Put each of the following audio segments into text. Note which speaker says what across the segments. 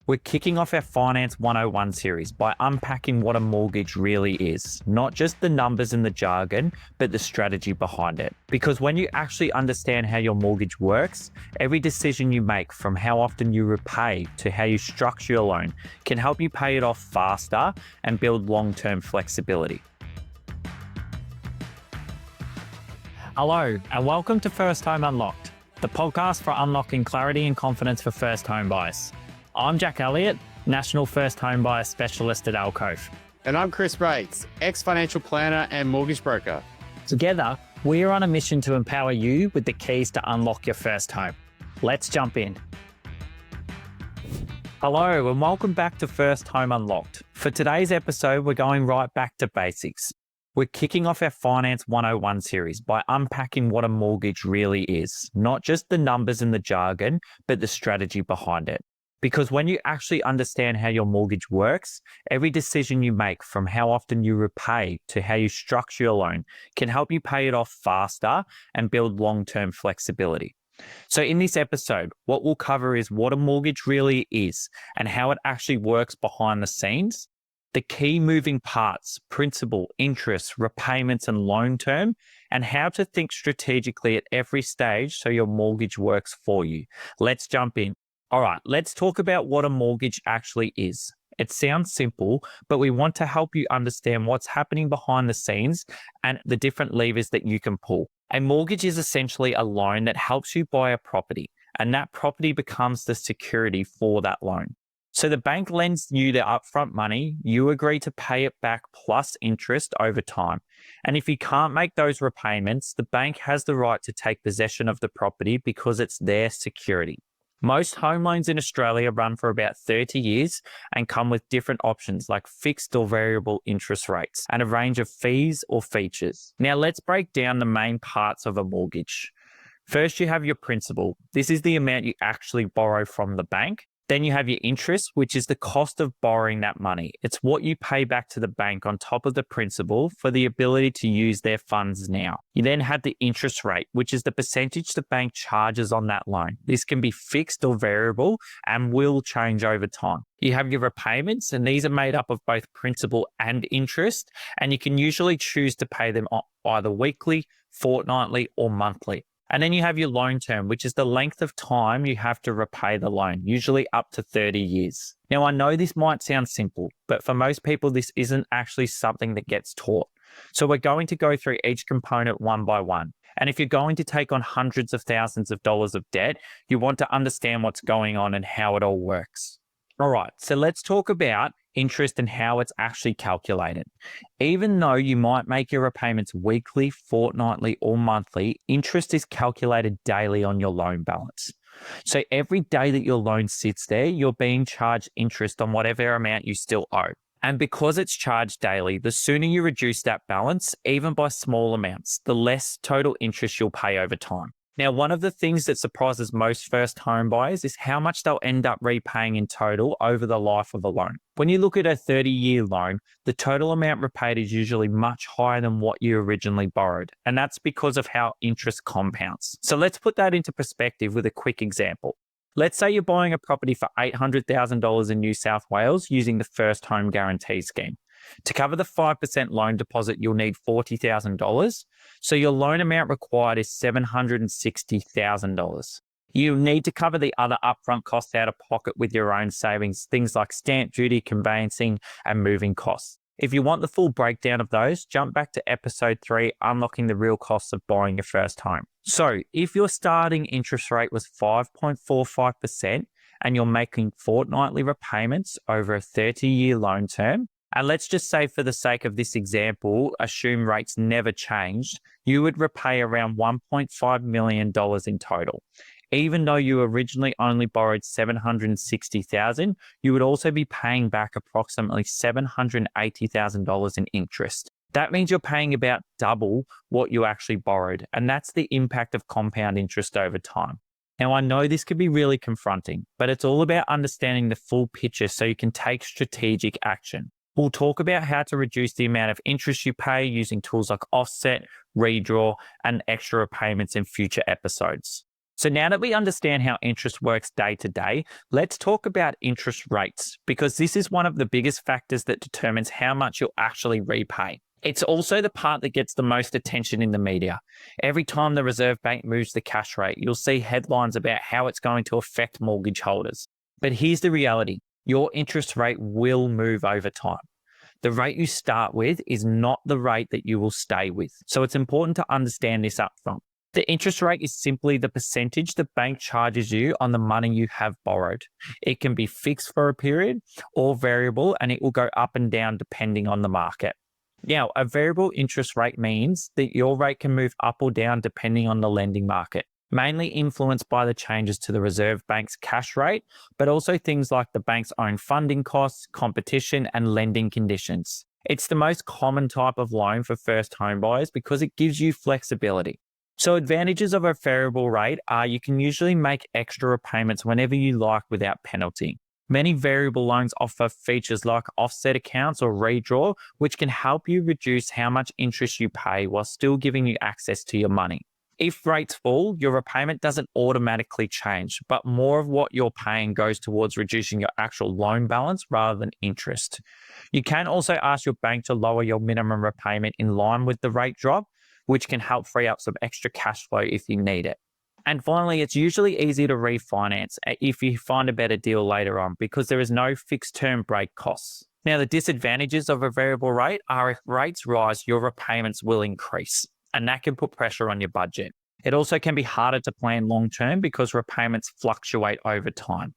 Speaker 1: We're kicking off our Finance 101 series by unpacking what a mortgage really is. Not just the numbers and the jargon, but the strategy behind it. Because when you actually understand how your mortgage works, every decision you make, from how often you repay to how you structure your loan, can help you pay it off faster and build long-term flexibility. Hello, and welcome to First Home Unlocked, the podcast for unlocking clarity and confidence for first home buyers. I'm Jack Elliott, National First Home Buyer Specialist at Alcove.
Speaker 2: And I'm Chris Bates, ex-financial planner and mortgage broker.
Speaker 1: Together, we are on a mission to empower you with the keys to unlock your first home. Let's jump in. Hello, and welcome back to First Home Unlocked. For today's episode, we're going right back to basics. We're kicking off our Finance 101 series by unpacking what a mortgage really is. Not just the numbers and the jargon, but the strategy behind it. Because when you actually understand how your mortgage works, every decision you make, from how often you repay to how you structure your loan, can help you pay it off faster and build long-term flexibility. So in this episode, what we'll cover is what a mortgage really is and how it actually works behind the scenes, the key moving parts, principal, interest, repayments, and loan term, and how to think strategically at every stage so your mortgage works for you. Let's jump in. All right, let's talk about what a mortgage actually is. It sounds simple, but we want to help you understand what's happening behind the scenes and the different levers that you can pull. A mortgage is essentially a loan that helps you buy a property, and that property becomes the security for that loan. So the bank lends you the upfront money, you agree to pay it back plus interest over time. And if you can't make those repayments, the bank has the right to take possession of the property because it's their security. Most home loans in Australia run for about 30 years and come with different options like fixed or variable interest rates and a range of fees or features. Now let's break down the main parts of a mortgage. First, you have your principal. This is the amount you actually borrow from the bank. Then you have your interest, which is the cost of borrowing that money. It's what you pay back to the bank on top of the principal for the ability to use their funds now. You then have the interest rate, which is the percentage the bank charges on that loan. This can be fixed or variable and will change over time. You have your repayments, and these are made up of both principal and interest, and you can usually choose to pay them either weekly, fortnightly, or monthly. And then you have your loan term, which is the length of time you have to repay the loan, usually up to 30 years. Now, I know this might sound simple, but for most people, this isn't actually something that gets taught. So we're going to go through each component one by one. And if you're going to take on hundreds of thousands of dollars of debt, you want to understand what's going on and how it all works. All right, so let's talk about interest and how it's actually calculated. Even though you might make your repayments weekly, fortnightly, or monthly, interest is calculated daily on your loan balance. So every day that your loan sits there, you're being charged interest on whatever amount you still owe. And because it's charged daily, the sooner you reduce that balance, even by small amounts, the less total interest you'll pay over time. Now, one of the things that surprises most first home buyers is how much they'll end up repaying in total over the life of a loan. When you look at a 30-year loan, the total amount repaid is usually much higher than what you originally borrowed, and that's because of how interest compounds. So let's put that into perspective with a quick example. Let's say you're buying a property for $800,000 in New South Wales using the First Home Guarantee Scheme. To cover the 5% loan deposit, you'll need $40,000. So your loan amount required is $760,000. You need to cover the other upfront costs out of pocket with your own savings, things like stamp duty, conveyancing, and moving costs. If you want the full breakdown of those, jump back to episode 3, Unlocking the Real Costs of Buying Your First Home. So if your starting interest rate was 5.45% and you're making fortnightly repayments over a 30-year loan term, and let's just say for the sake of this example, assume rates never changed, you would repay around $1.5 million in total. Even though you originally only borrowed $760,000, you would also be paying back approximately $780,000 in interest. That means you're paying about double what you actually borrowed, and that's the impact of compound interest over time. Now, I know this could be really confronting, but it's all about understanding the full picture so you can take strategic action. We'll talk about how to reduce the amount of interest you pay using tools like offset, redraw, and extra repayments in future episodes. So now that we understand how interest works day to day, let's talk about interest rates, because this is one of the biggest factors that determines how much you'll actually repay. It's also the part that gets the most attention in the media. Every time the Reserve Bank moves the cash rate, you'll see headlines about how it's going to affect mortgage holders. But here's the reality. Your interest rate will move over time. The rate you start with is not the rate that you will stay with. So it's important to understand this up front. The interest rate is simply the percentage the bank charges you on the money you have borrowed. It can be fixed for a period or variable, and it will go up and down depending on the market. Now, a variable interest rate means that your rate can move up or down depending on the lending market, mainly influenced by the changes to the Reserve Bank's cash rate, but also things like the bank's own funding costs, competition, and lending conditions. It's the most common type of loan for first home buyers because it gives you flexibility. So advantages of a variable rate are you can usually make extra repayments whenever you like without penalty. Many variable loans offer features like offset accounts or redraw, which can help you reduce how much interest you pay while still giving you access to your money. If rates fall, your repayment doesn't automatically change, but more of what you're paying goes towards reducing your actual loan balance rather than interest. You can also ask your bank to lower your minimum repayment in line with the rate drop, which can help free up some extra cash flow if you need it. And finally, it's usually easy to refinance if you find a better deal later on because there is no fixed term break costs. Now, the disadvantages of a variable rate are if rates rise, your repayments will increase, and that can put pressure on your budget. It also can be harder to plan long term because repayments fluctuate over time.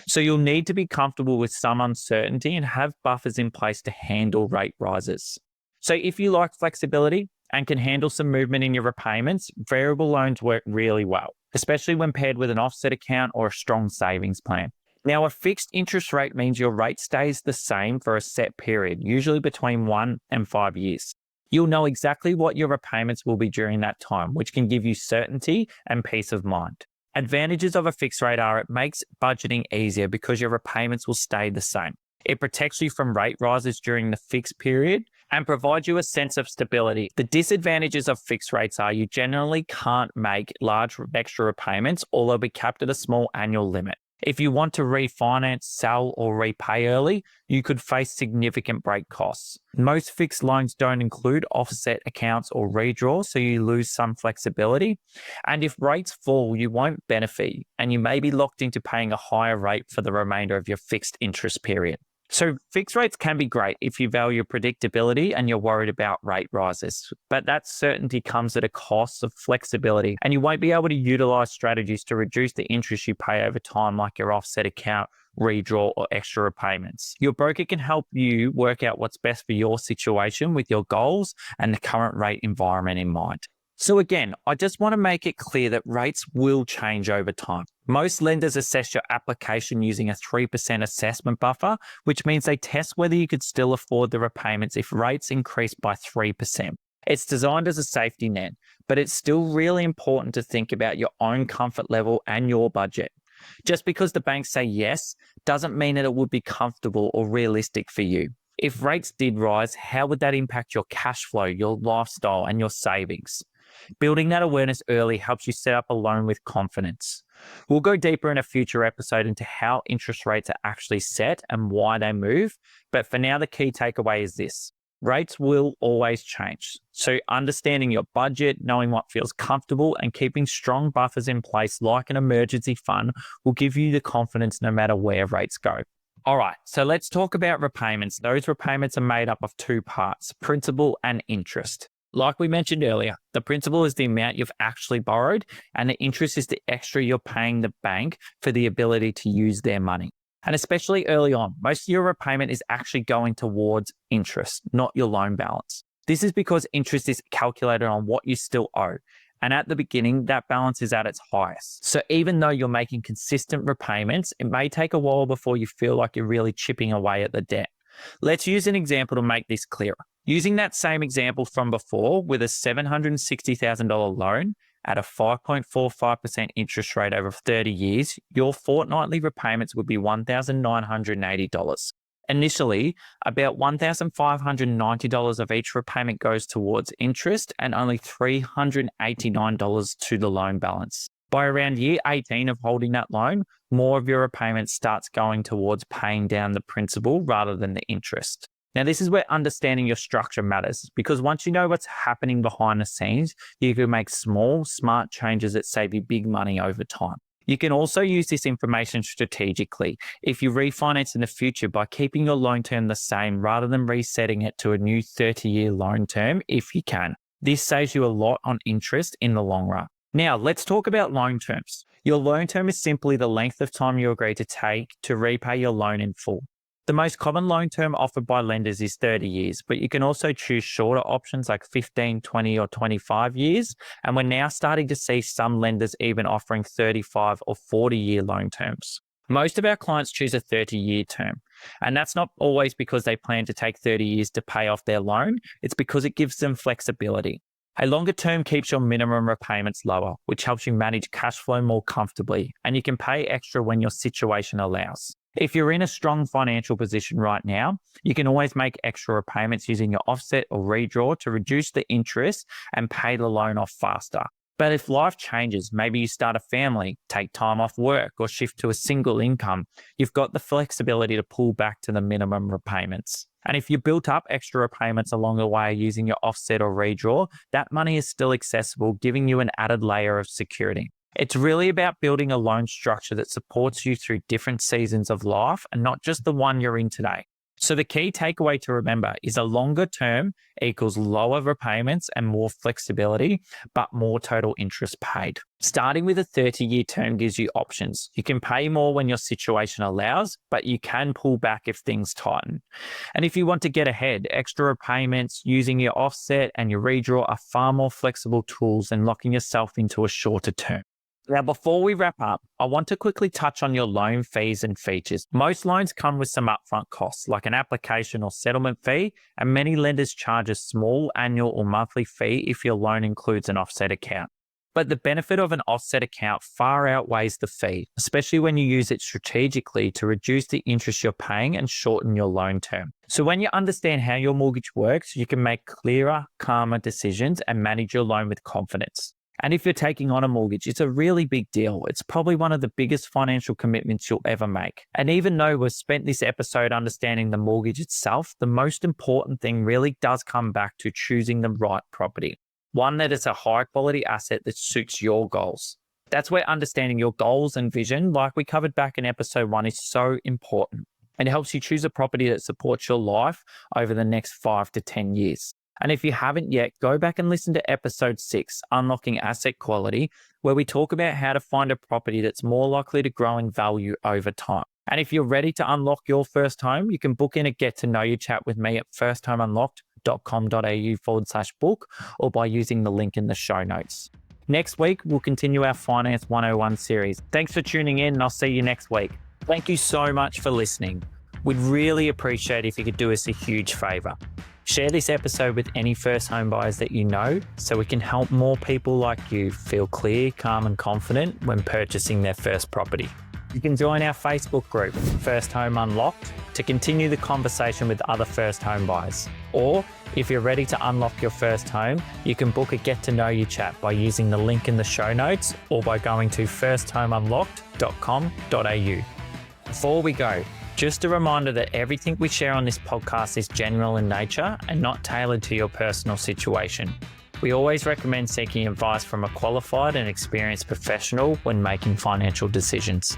Speaker 1: So you'll need to be comfortable with some uncertainty and have buffers in place to handle rate rises. So if you like flexibility and can handle some movement in your repayments, variable loans work really well, especially when paired with an offset account or a strong savings plan. Now, a fixed interest rate means your rate stays the same for a set period, usually between 1 and 5 years. You'll know exactly what your repayments will be during that time, which can give you certainty and peace of mind. Advantages of a fixed rate are it makes budgeting easier because your repayments will stay the same. It protects you from rate rises during the fixed period and provides you a sense of stability. The disadvantages of fixed rates are you generally can't make large extra repayments or they'll be capped at a small annual limit. If you want to refinance, sell, or repay early, you could face significant break costs. Most fixed loans don't include offset accounts or redraw, so you lose some flexibility. And if rates fall, you won't benefit, and you may be locked into paying a higher rate for the remainder of your fixed interest period. So fixed rates can be great if you value predictability and you're worried about rate rises, but that certainty comes at a cost of flexibility, and you won't be able to utilize strategies to reduce the interest you pay over time, like your offset account, redraw, or extra repayments. Your broker can help you work out what's best for your situation with your goals and the current rate environment in mind. So again, I just want to make it clear that rates will change over time. Most lenders assess your application using a 3% assessment buffer, which means they test whether you could still afford the repayments if rates increase by 3%. It's designed as a safety net, but it's still really important to think about your own comfort level and your budget. Just because the banks say yes doesn't mean that it would be comfortable or realistic for you. If rates did rise, how would that impact your cash flow, your lifestyle, and your savings? Building that awareness early helps you set up a loan with confidence. We'll go deeper in a future episode into how interest rates are actually set and why they move, but for now, the key takeaway is this. Rates will always change. So understanding your budget, knowing what feels comfortable, and keeping strong buffers in place like an emergency fund will give you the confidence no matter where rates go. All right, so let's talk about repayments. Those repayments are made up of two parts, principal and interest. Like we mentioned earlier, the principal is the amount you've actually borrowed, and the interest is the extra you're paying the bank for the ability to use their money. And especially early on, most of your repayment is actually going towards interest, not your loan balance. This is because interest is calculated on what you still owe. And at the beginning, that balance is at its highest. So even though you're making consistent repayments, it may take a while before you feel like you're really chipping away at the debt. Let's use an example to make this clearer. Using that same example from before with a $760,000 loan at a 5.45% interest rate over 30 years, your fortnightly repayments would be $1,980. Initially, about $1,590 of each repayment goes towards interest and only $389 to the loan balance. By around year 18 of holding that loan, more of your repayment starts going towards paying down the principal rather than the interest. Now, this is where understanding your structure matters, because once you know what's happening behind the scenes, you can make small, smart changes that save you big money over time. You can also use this information strategically if you refinance in the future by keeping your loan term the same rather than resetting it to a new 30-year loan term if you can. This saves you a lot on interest in the long run. Now, let's talk about loan terms. Your loan term is simply the length of time you agree to take to repay your loan in full. The most common loan term offered by lenders is 30 years, but you can also choose shorter options like 15, 20, or 25 years. And we're now starting to see some lenders even offering 35 or 40-year loan terms. Most of our clients choose a 30-year term, and that's not always because they plan to take 30 years to pay off their loan. It's because it gives them flexibility. A longer term keeps your minimum repayments lower, which helps you manage cash flow more comfortably, and you can pay extra when your situation allows. If you're in a strong financial position right now, you can always make extra repayments using your offset or redraw to reduce the interest and pay the loan off faster. But if life changes, maybe you start a family, take time off work, or shift to a single income, you've got the flexibility to pull back to the minimum repayments. And if you built up extra repayments along the way using your offset or redraw, that money is still accessible, giving you an added layer of security. It's really about building a loan structure that supports you through different seasons of life and not just the one you're in today. So the key takeaway to remember is a longer term equals lower repayments and more flexibility, but more total interest paid. Starting with a 30-year term gives you options. You can pay more when your situation allows, but you can pull back if things tighten. And if you want to get ahead, extra repayments using your offset and your redraw are far more flexible tools than locking yourself into a shorter term. Now, before we wrap up, I want to quickly touch on your loan fees and features. Most loans come with some upfront costs, like an application or settlement fee, and many lenders charge a small annual or monthly fee if your loan includes an offset account. But the benefit of an offset account far outweighs the fee, especially when you use it strategically to reduce the interest you're paying and shorten your loan term. So when you understand how your mortgage works, you can make clearer, calmer decisions and manage your loan with confidence. And if you're taking on a mortgage, it's a really big deal. It's probably one of the biggest financial commitments you'll ever make. And even though we've spent this episode understanding the mortgage itself, the most important thing really does come back to choosing the right property. One that is a high quality asset that suits your goals. That's where understanding your goals and vision, like we covered back in episode 1, is so important. And it helps you choose a property that supports your life over the next 5 to 10 years. And if you haven't yet, go back and listen to episode 6, Unlocking Asset Quality, where we talk about how to find a property that's more likely to grow in value over time. And if you're ready to unlock your first home, you can book in a get to know you chat with me at firsthomeunlocked.com.au/book or by using the link in the show notes. Next week, we'll continue our Finance 101 series. Thanks for tuning in, and I'll see you next week. Thank you so much for listening. We'd really appreciate if you could do us a huge favor. Share this episode with any first home buyers that you know so we can help more people like you feel clear, calm and confident when purchasing their first property. You can join our Facebook group, First Home Unlocked, to continue the conversation with other first home buyers. Or if you're ready to unlock your first home, you can book a get to know you chat by using the link in the show notes or by going to firsthomeunlocked.com.au. Before we go, just a reminder that everything we share on this podcast is general in nature and not tailored to your personal situation. We always recommend seeking advice from a qualified and experienced professional when making financial decisions.